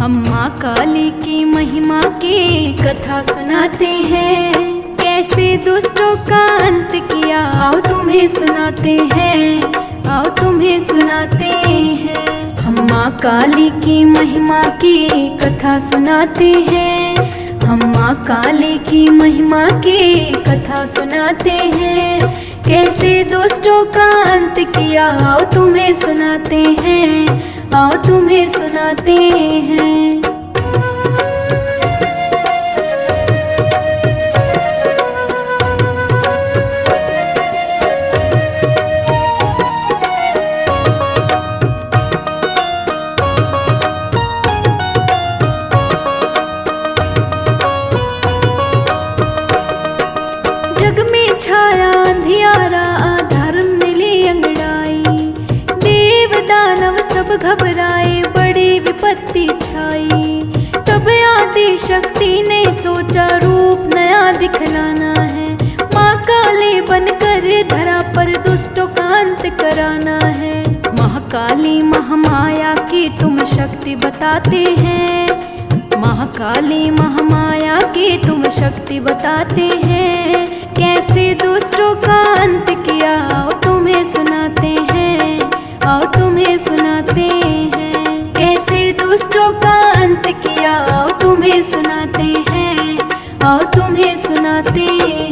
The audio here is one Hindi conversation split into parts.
हम माँ काली की महिमा की कथा सुनाते हैं, कैसे दुष्टों का अंत किया आओ तुम्हें सुनाते हैं, आओ तुम्हें सुनाते हैं। हम माँ काली की महिमा की कथा सुनाते हैं, हम माँ काली की महिमा की कथा सुनाते हैं, कैसे दुष्टों का अंत किया आओ तुम्हें सुनाते हैं, आओ तुम्हें सुनाते हैं। जग में छाया अंधियारा, अधर्म ने ली अंगड़ाई, देव दानव सब घबराए, बड़ी विपत्ति छाई। तब आदि शक्ति ने सोचा रूप नया दिखलाना है, माँ काली बनकर धरा पर दुष्टों का अंत कराना है। महाकाली महामाया की तुम शक्ति बताते हैं, महाकाली महामाया की तुम शक्ति बताते हैं, कैसे दुष्टों का अंत किया आओ तुम्हें सुनाते हैं, आओ तुम्हें सुनाते हैं। कैसे दुष्टों का अंत किया आओ तुम्हें सुनाते हैं, आओ तुम्हें सुनाते हैं।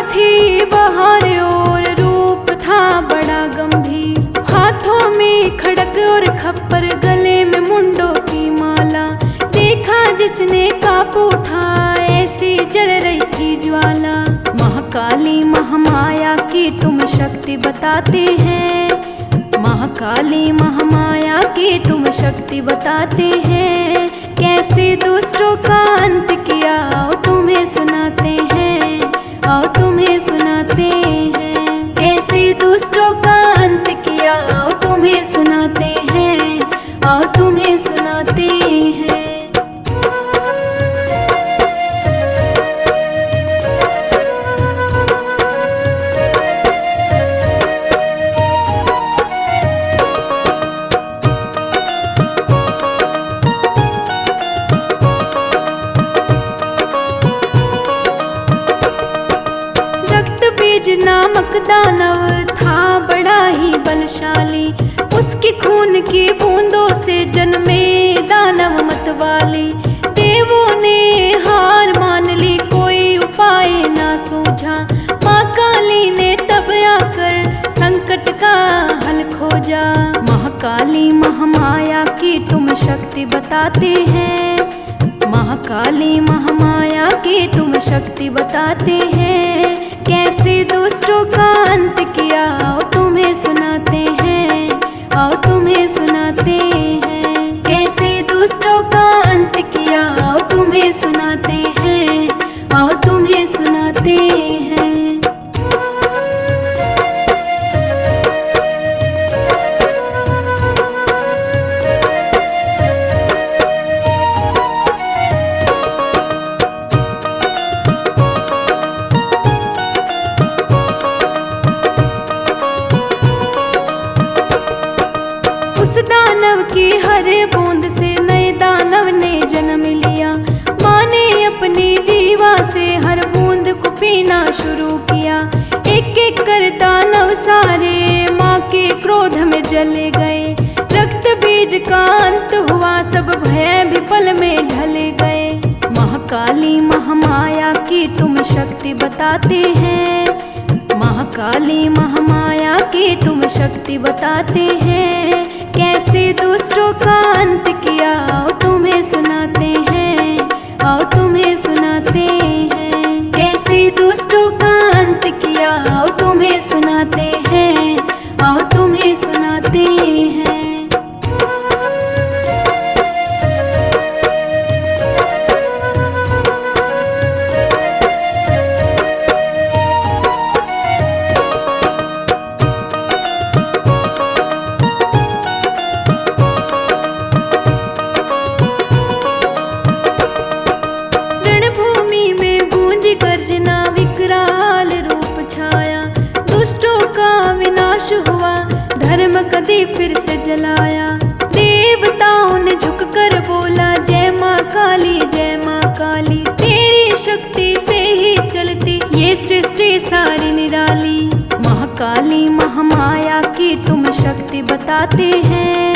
थी बाहर और रूप था बड़ा गंभीर, हाथों में खड़क और खप्पर, गले में मुंडों की माला। देखा जिसने काप उठा ऐसी जल रही थी ज्वाला। महाकाली महामाया की तुम शक्ति बताते हैं, महाकाली महामाया की तुम शक्ति बताते हैं, कैसे दुष्टों का अंत किया आओ तुम्हें सुनाते हैं, आओ तुम्हें सुनाते हैं। कैसे दुष्टों का अंत किया आओ तुम्हें सुनाते हैं, आओ तुम्हें सुनाते हैं। नामक दानव था बड़ा ही बलशाली, उसकी खून की बूंदों से जन्मे दानव मतवाले। देवों ने हार मान ली, कोई उपाय ना सूझा, माँ काली ने तब आकर संकट का हल खोजा। महाकाली महामाया की तुम शक्ति बताते हैं, महाकाली महामाया की तुम शक्ति बताते हैं, कैसे दुष्टों का अंत किया आओ तुम्हें सुनाते हैं, आओ तुम्हें सुनाते हैं। कैसे दुष्टों का अंत किया आओ तुम्हें सुनाते हैं, आओ तुम्हें सुनाते हैं। दानव की हर बूंद से नए दानव ने जन्म लिया, माँ ने अपनी जीवा से हर बूंद को पीना शुरू किया। एक एक कर दानव सारे माँ के क्रोध में जले गए, रक्त बीज का अंत हुआ, सब भय भी पल में ढले गए। महाकाली महामाया की तुम शक्ति बताते हैं, महाकाली महामाया की तुम शक्ति बताते हैं, कैसे दुष्टों का अंत किया आओ तुम्हें सुनाते हैं, आओ तुम्हें सुनाते हैं। कैसे दुष्टों का अंत किया आओ तुम्हें सुनाते हैं, आओ तुम्हें सुनाते हैं। जलाया। देवताओं ने झुककर बोला जय माँ काली, जय माँ काली, तेरी शक्ति से ही चलती ये सृष्टि सारी निराली। महाकाली महामाया की तुम शक्ति बताते हैं,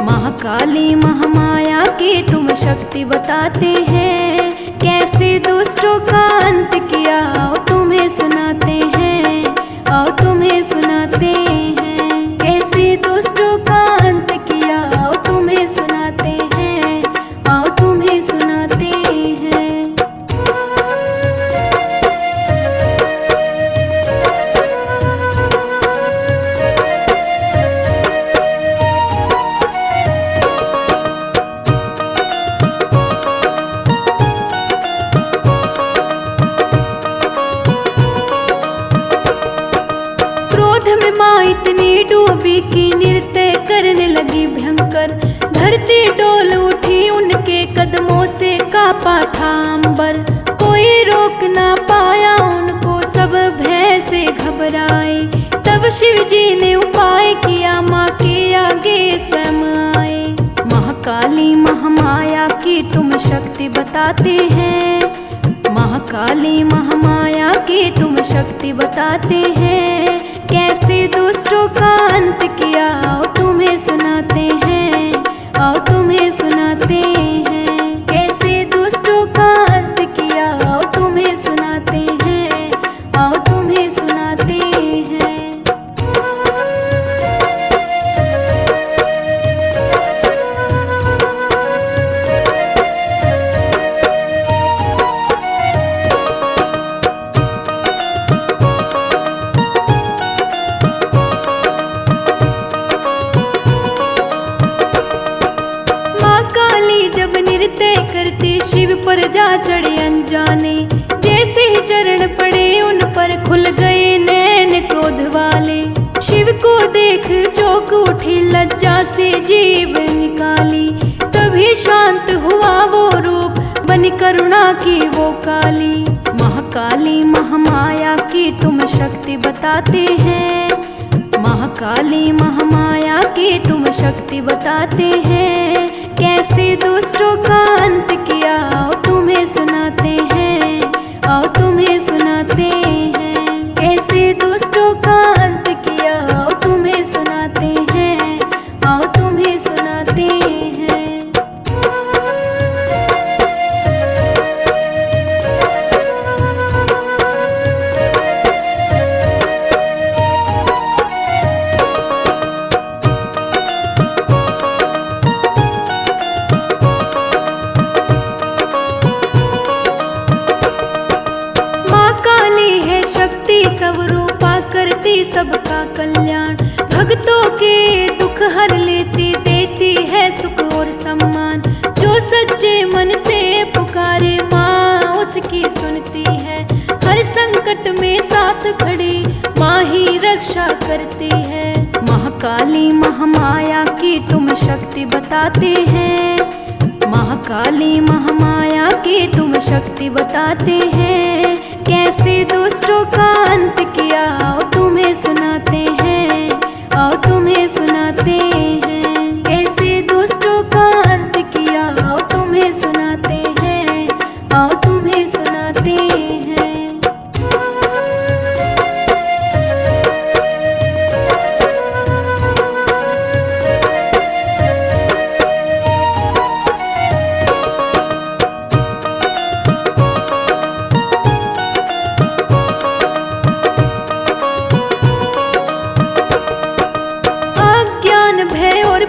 महाकाली महामाया की तुम शक्ति बताते हैं। कैसे दुष्टों का अंत किया आओ तुम्हें सुनाते हैं, आओ तुम्हें सुनाते हैं। कैसे दुष्टों का अंत किया आओ तुम्हें सुनाते हैं, आओ तुम्हें सुनाते हैं। माँ इतनी डूबी कि नृत्य करने लगी भयंकर। धरती डोल उठी उनके कदमों से कांपा था अंबर। कोई रोक ना पाया उनको, सब भय से घबराए। तब शिव जी ने उपाय किया, माँ के आगे स्वयं आए। महाकाली महामाया की तुम शक्ति बताते हैं, महाकाली महामाया की तुम शक्ति बताते हैं। कैसे दुष्टों का अंत किया आओ तुम्हें सुनाते हैं, आओ तुम्हें सुनाते हैं। कैसे दुष्टों का अंत किया आओ तुम्हें सुनाते हैं, आओ तुम्हें सुनाते हैं। करती शिव पर जा चढ़े अनजाने। जैसे ही चरण पड़े उन पर खुल गए नैन क्रोध वाले। शिव को देख चौंक उठी, लज्जा से जीव निकाली। तभी शांत हुआ वो रूप, बनी करुणा की वो काली। महाकाली महामाया की तुम शक्ति बताते हैं, महाकाली महामाया की तुम शक्ति बताते हैं। कैसे दुष्टों का अंत किया आओ तुम्हें सुनाते हैं, आओ तुम्हें सुनाते हैं। कैसे दुष्टों का अंत किया आओ तुम्हें सुनाते हैं, आओ तुम्हें सुनाते हैं। सबका कल्याण, भक्तों के दुख हर लेती, देती है सुख और सम्मान। जो सच्चे मन से पुकारे माँ उसकी सुनती है। हर संकट में साथ खड़ी माँ ही रक्षा करती है। महाकाली महामाया की तुम शक्ति बताते हैं, महाकाली महामाया की तुम शक्ति बताते हैं। कैसे दुष्टों का अंत किया आओ तुम्हें सुनाते हैं, आओ तुम्हें सुनाते हैं। कैसे दुष्टों का अंत किया आओ तुम्हें सुनाते हैं, आओ तुम्हें सुनाते हैं।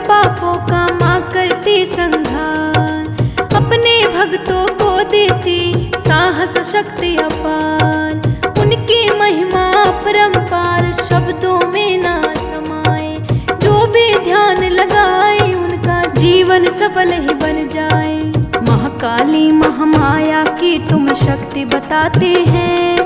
पापों का माँ करती संहार, अपने भक्तों को देती साहस शक्ति अपार। उनकी महिमा अपरंपार, शब्दों में ना समाए। जो भी ध्यान लगाए उनका जीवन सफल ही बन जाए। महाकाली महामाया की तुम शक्ति बताते हैं,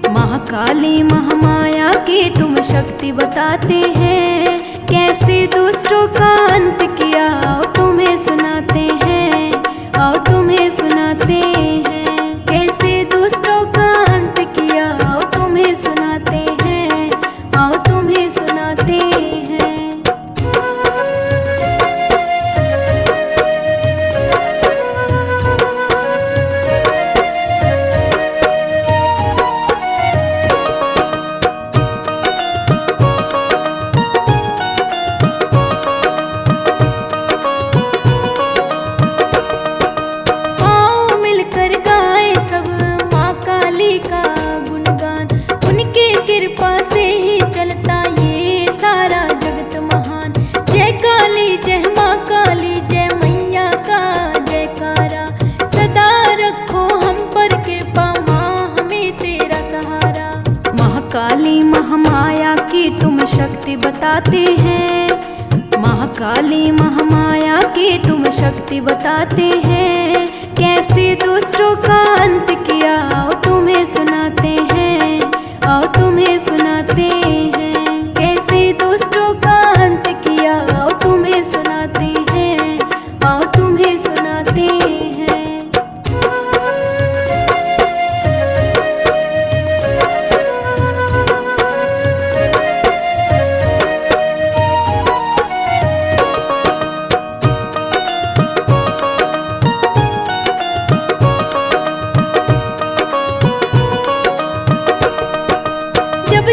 महाकाली महामाया की तुम शक्ति बताते हैं। कैसे दुष्टों का अंत किया आओ तुम्हें सुनाते हैं, आओ तुम्हें सुनाते हैं। कैसे दुष्टों का अंत किया आओ तुम्हें सुनाते हैं, आओ तुम्हें सुनाते हैं। शक्ति बताते हैं। महाकाली महामाया की तुम शक्ति बताते हैं। कैसे दुष्टों का अंत किया आओ तुम्हें सुनाते हैं, आओ तुम्हें सुनाते हैं। कैसे दुष्टों का अंत किया आओ तुम्हें सुनाते हैं, आओ तुम्हें सुनाते हैं।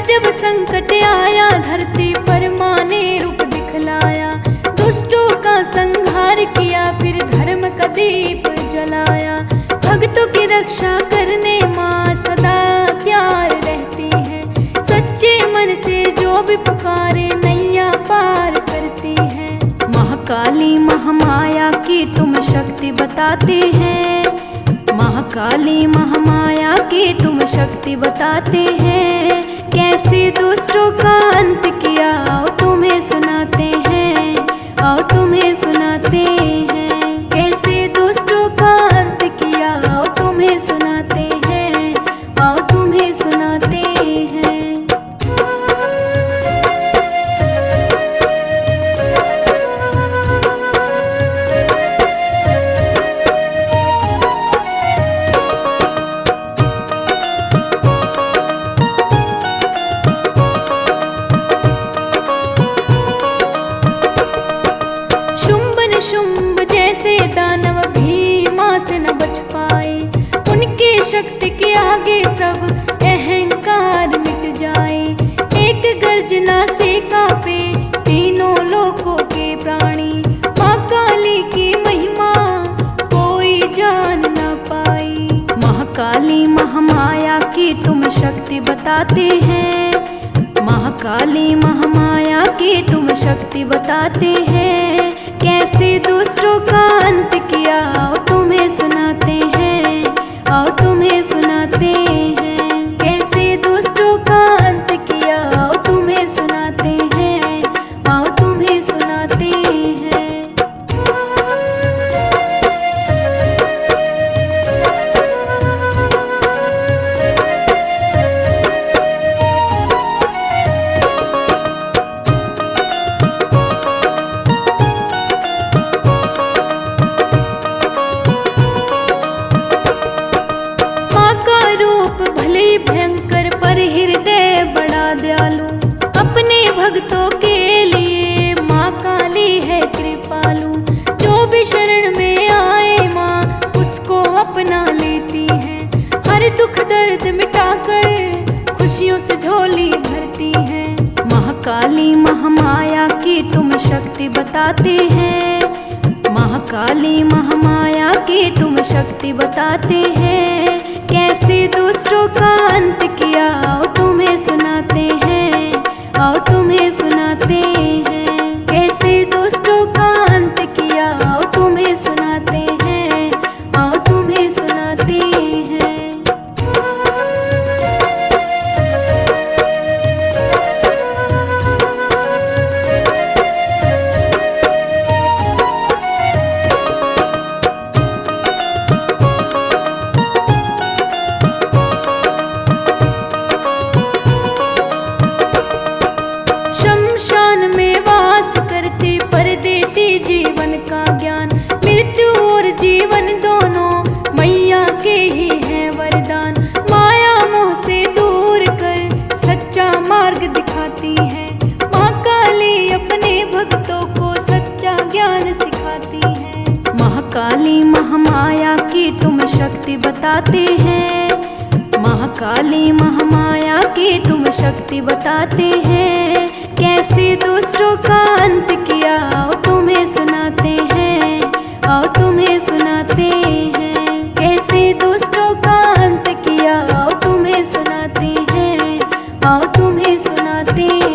जब संकट आया धरती पर माँ ने रूप दिखलाया। दुष्टों का संहार किया फिर धर्म का दीप जलाया। भक्तों की रक्षा करने माँ सदा तैयार रहती है। सच्चे मन से जो भी पुकारे नैया पार करती है। महाकाली महामाया की तुम शक्ति बताते हैं। महाकाली महामाया की तुम शक्ति बताते हैं। कैसे दुष्टों का अंत किया आओ तुम्हें सुनाते हैं, आओ तुम्हें सुनाते हैं। कैसे दुष्टों का अंत किया आओ तुम्हें सुनाते हैं, आओ तुम्हें सुनाते हैं। शुंभ जैसे दानव भी माँ से न बच पाए। उनकी शक्ति के आगे सब अहंकार मिट जाए। एक गर्जना से कांपे तीनों लोकों के प्राणी। माँ काली की महिमा कोई जान न पाई। महाकाली महामाया की तुम शक्ति बताते हैं। महाकाली महामाया की तुम शक्ति बताते हैं। कैसे दुष्टों का अंत किया आओ तुम्हें सुनाते हैं, आओ तुम्हें सुनाते हैं। कैसे दुष्टों का अंत किया आओ तुम्हें सुनाते हैं, आओ तुम्हें सुनाते हैं। भयंकर पर हृदय बड़ा दयालु। अपने भक्तों के लिए माँ काली है कृपालु। जो भी शरण में आए माँ उसको अपना लेती है। हर दुख दर्द मिटाकर खुशियों से झोली भरती है। महाकाली महामाया की तुम शक्ति बताते हैं। महाकाली महामाया की तुम शक्ति बताते हैं। कैसे दुष्टों का अंत किया आओ तुम्हें सुनाते हैं, आओ तुम्हें सुनाते हैं। कैसे दुष्टों का अंत किया आओ तुम्हें सुनाते हैं, आओ तुम्हें सुनाते हैं। जीवन का ज्ञान मृत्यु और जीवन दोनों मैया के ही है वरदान। माया मोह से दूर कर सच्चा मार्ग दिखाती है। माँ काली अपने भक्तों को सच्चा ज्ञान सिखाती है। महाकाली महामाया की तुम शक्ति बताते हैं। महाकाली महामाया की तुम शक्ति बताते हैं। कैसे दुष्टों का अंत किया आओ तुम्हें सुनाते हैं, आओ तुम्हें सुनाते हैं। कैसे दुष्टों का अंत किया आओ तुम्हें सुनाते हैं, आओ तुम्हें सुनाते हैं।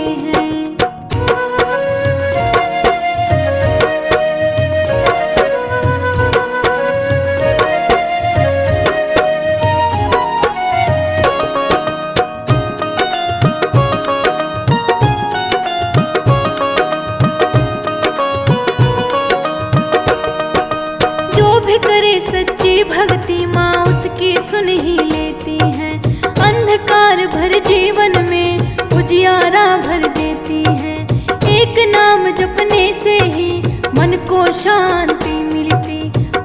शांति मिलती।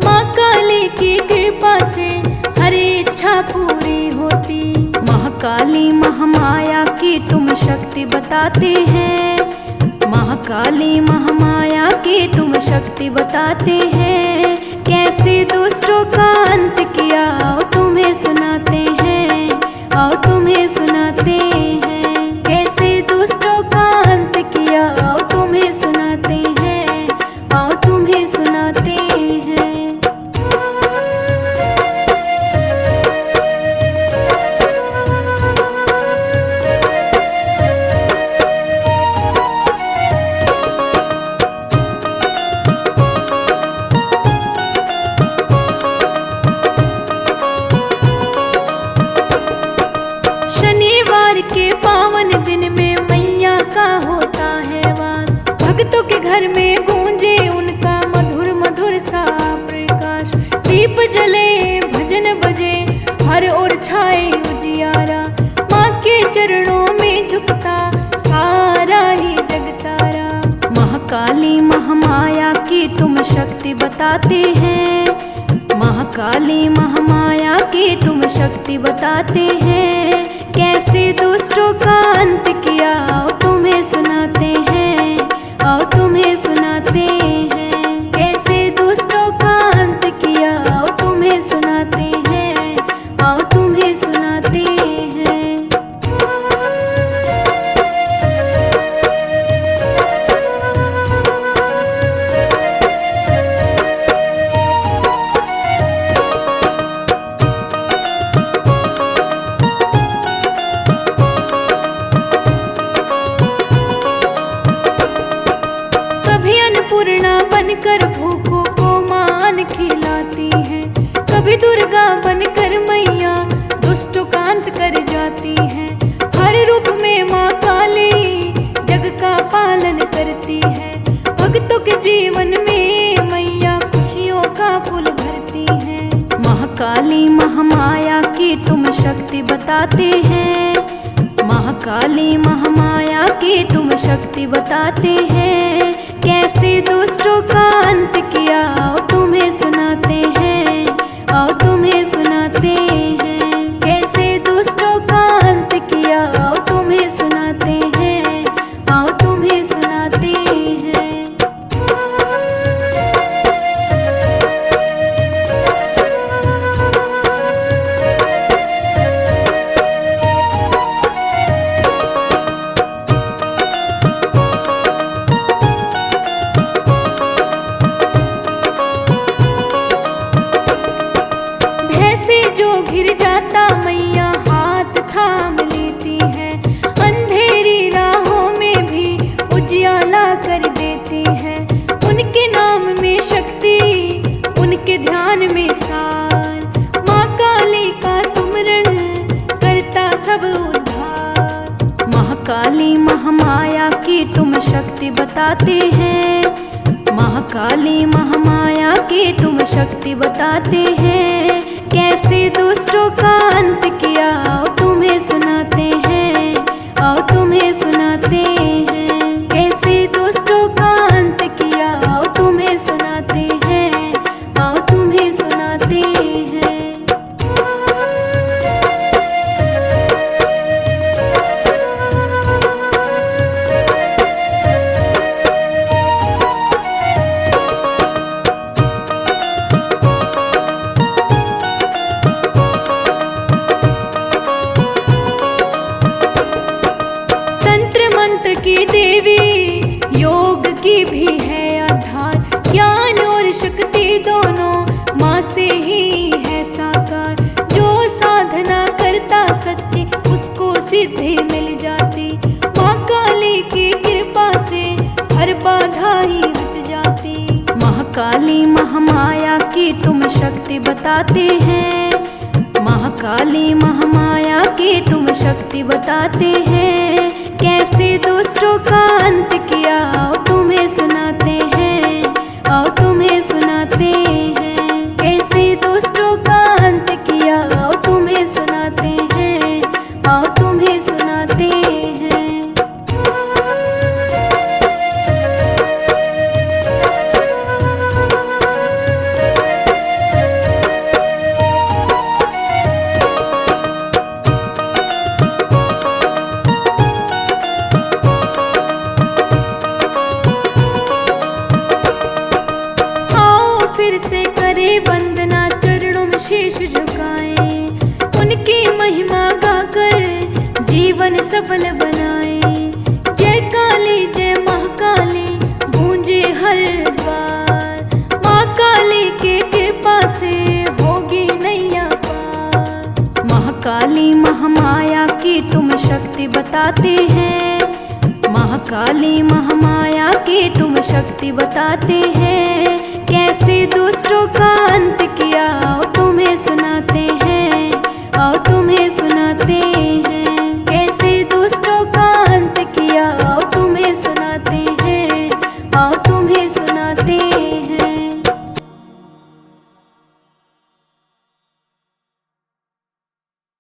माँ काली की कृपा से हर इच्छा पूरी होती। महाकाली महामाया की तुम शक्ति बताते हैं। महाकाली महामाया की तुम शक्ति बताते हैं। कैसे दुष्टों का अंत किया आओ तुम्हें सुनाते हैं। आओ तुम्हें सुनाते हैं। कैसे दुष्टों का अंत किया आओ तुम्हें सुनाते हैं। आओ तुम्हें सुनाते हैं। शनिवार के पावन दिन में मैया का होता है वास। भक्तों के घर में गूंजे उनका मधुर मधुर सा प्रकाश। दीप जले भजन बजे हर ओर छाए उजियारा। माँ के चरणों में झुकता सारा ही जग सारा। महाकाली महामाया की तुम शक्ति बताते हैं। महाकाली महामाया की तुम शक्ति बताते हैं। कैसे दुष्टों का अंत किया आओ तुम्हें सुनाते हैं। आओ तुम्हें सुनाते हैं। कैसे दुष्टों का अंत किया आओ तुम्हें सुनाते हैं। आओ तुम्हें सुनाते हैं। कभी अन्नपूर्णा बनकर भूखों को मान खिलाती है। कभी दुर्गा बनकर मैया दुष्टों का अंत कर जाती है। हर रूप में माँ काली जग का पालन करती है। भक्तों के जीवन में मैया खुशियों का फूल भरती है। महाकाली महामाया की तुम शक्ति बताते हैं। महाकाली महामाया की तुम शक्ति बताते हैं। कैसे दुष्टों का अंत किया आओ तुम्हें सुनाते हैं। आओ तुम्हें सुनाते हैं। कैसे दुष्टों का अंत किया आओ तुम्हें सुनाते हैं। आओ तुम्हें सुनाते हैं। भैंसे जो घिर जाता मैया हाथ थाम लेती है। अंधेरी राहों में भी उजियाला कर देती है। उनके नाम में शक्ति उनके ध्यान में सार। माँ काली का सुमरन करता सब उद्धार। महाकाली महामाया की तुम शक्ति बताते हैं। महाकाली महामाया की तुम शक्ति बताते हैं। कैसे दुष्टों का अंत किया आओ तुम्हें सुनाते हैं। आओ तुम्हें सुनाते हैं। कैसे दुष्टों का अंत किया आओ तुम्हें सुनाते हैं। आओ तुम्हें सुनाते हैं। की देवी योग की भी है आधार। ज्ञान और शक्ति दोनों माँ से ही है साकार। जो साधना करता सच्ची उसको सिद्धि मिल जाती। माँ काली की कृपा से हर बाधा ही हट जाती। महाकाली महामाया की तुम शक्ति बताते हैं। महाकाली महामाया की तुम शक्ति बताते हैं। कैसे दुष्टों का अंत किया आओ तुम्हें सुनाते हैं। आओ तुम्हें सुनाते हैं। कैसे दुष्टों का अंत किया आओ तुम्हें सुनाते हैं। आओ तुम्हें सुनाते हैं। महिमा गाकर जीवन सफल बनाए। जय काली जय महाकाली गूंजे हर द्वार, माँ काली के कृपा से होगी नैया पार। महाकाली महामाया की तुम शक्ति बताते हैं, महाकाली महामाया की तुम शक्ति बताते हैं। कैसे दुष्टों का अंत किया तुम्हें सुनाते